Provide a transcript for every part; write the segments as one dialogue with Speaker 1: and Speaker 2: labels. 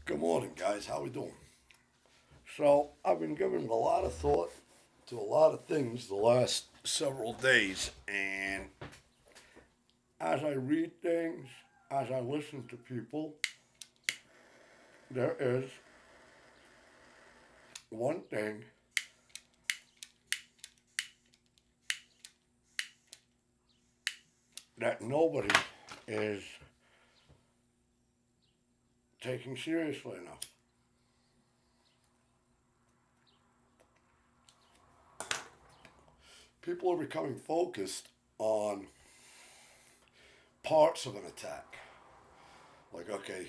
Speaker 1: Good morning, guys. How we doing? So I've been giving a lot of thought to a lot of things the last several days, and as I read things, as I listen to people, there is one thing that nobody is taking seriously enough. People are becoming focused on parts of an attack. Like, okay,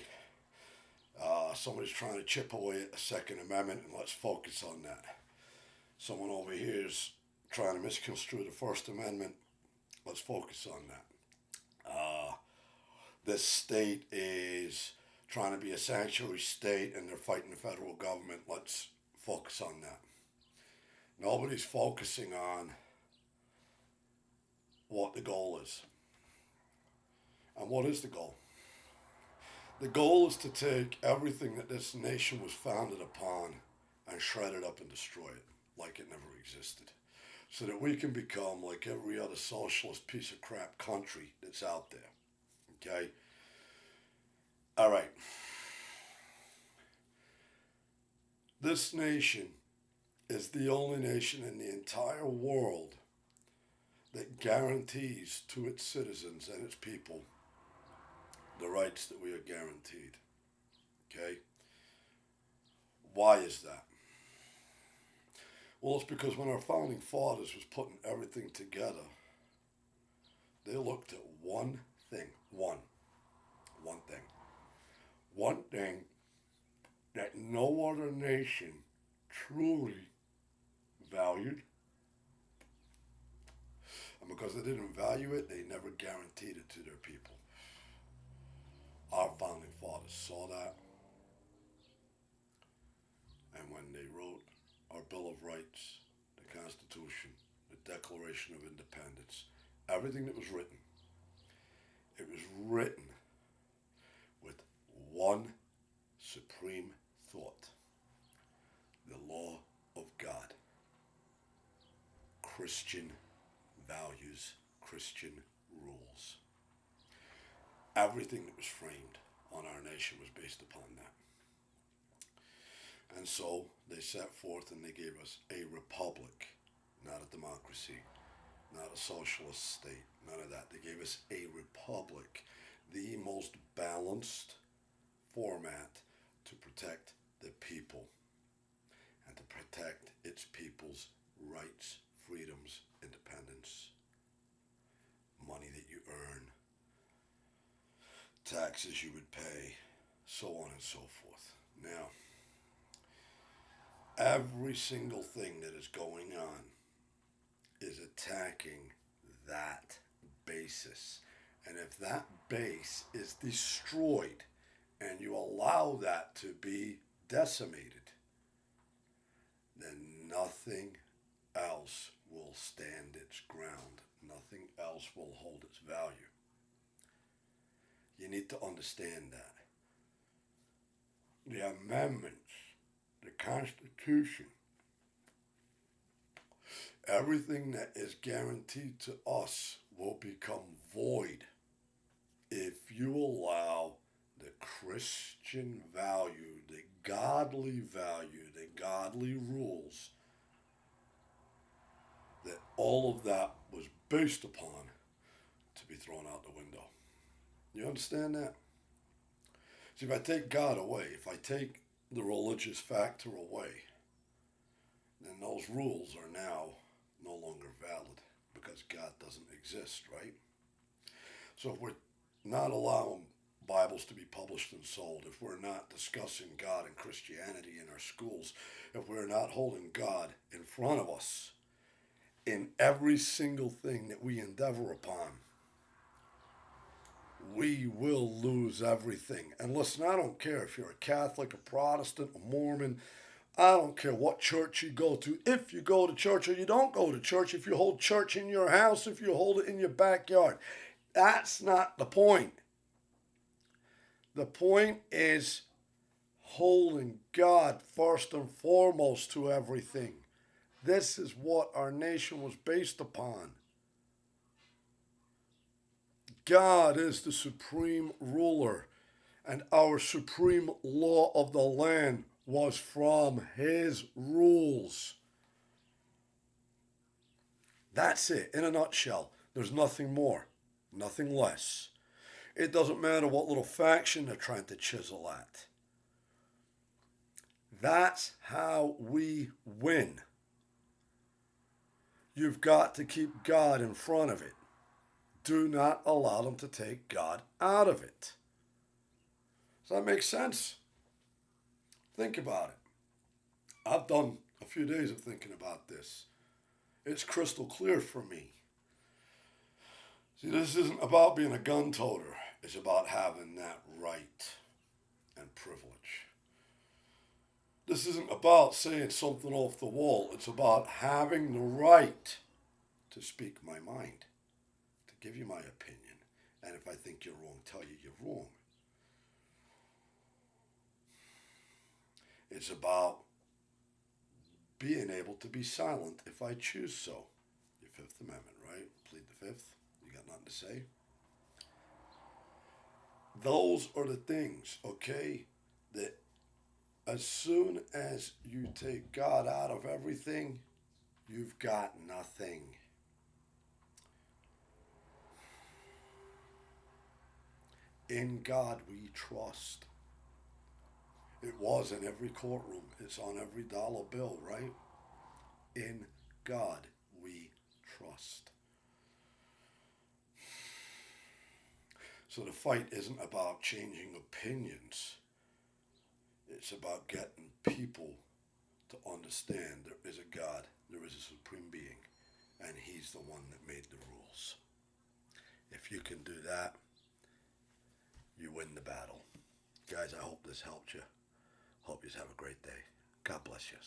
Speaker 1: somebody's trying to chip away at the Second Amendment, and let's focus on that. Someone over here is trying to misconstrue the First Amendment. Let's focus on that. Uh, this state is trying to be a sanctuary state and they're fighting the federal government. Let's focus on that. Nobody's focusing on what the goal is. And what is the goal? The goal is to take everything that this nation was founded upon and shred it up and destroy it like it never existed. So that we can become like every other socialist piece of crap country that's out there. Okay? All right. This nation is the only nation in the entire world that guarantees to its citizens and its people the rights that we are guaranteed. Okay? Why is that? Well, it's because when our founding fathers was putting everything together, they looked at one thing. One thing that no other nation truly valued. And because they didn't value it, they never guaranteed it to their people. Our founding fathers saw that. And when they wrote our Bill of Rights, the Constitution, the Declaration of Independence, everything that was written, it was written with one supreme thought: the law of God, Christian values, Christian rules. Everything that was framed on our nation was based upon that. And so they set forth and they gave us a republic, not a democracy, not a socialist state, none of that. They gave us a republic, the most balanced format to protect the people and to protect its people's rights, freedoms, independence, money that you earn, taxes you would pay, so on and so forth. Now, every single thing that is going on is attacking that basis. And if that base is destroyed and you allow that to be decimated, then nothing else will stand its ground. Nothing else will hold its value. You need to understand that. The amendments, the Constitution, everything that is guaranteed to us will become void if you allow the Christian value, the godly rules that all of that was based upon to be thrown out the window. You understand that? See, if I take God away, if I take the religious factor away, then those rules are now no longer valid because God doesn't exist, right? So if we're not allowing Bibles to be published and sold, if we're not discussing God and Christianity in our schools, if we're not holding God in front of us in every single thing that we endeavor upon, we will lose everything. And listen, I don't care if you're a Catholic, a Protestant, a Mormon. I don't care what church you go to. If you go to church or you don't go to church, if you hold church in your house, if you hold it in your backyard. That's not the point. The point is holding God first and foremost to everything. This is what our nation was based upon. God is the supreme ruler, and our supreme law of the land was from his rules. That's it, in a nutshell. There's nothing more, nothing less. It doesn't matter what little faction they're trying to chisel at. That's how we win. You've got to keep God in front of it. Do not allow them to take God out of it. Does that make sense? Think about it. I've done a few days of thinking about this. It's crystal clear for me. See, this isn't about being a gun toter. It's about having that right and privilege. This isn't about saying something off the wall. It's about having the right to speak my mind, to give you my opinion. And if I think you're wrong, tell you you're wrong. It's about being able to be silent if I choose so. Your Fifth Amendment, right? Plead the Fifth. You got nothing to say? Those are the things, okay, that as soon as you take God out of everything, you've got nothing. In God we trust. It was in every courtroom. It's on every dollar bill, right? In God we trust. So the fight isn't about changing opinions. It's about getting people to understand there is a God, there is a supreme being, and he's the one that made the rules. If you can do that, you win the battle. Guys, I hope this helped you. Hope you have a great day. God bless you.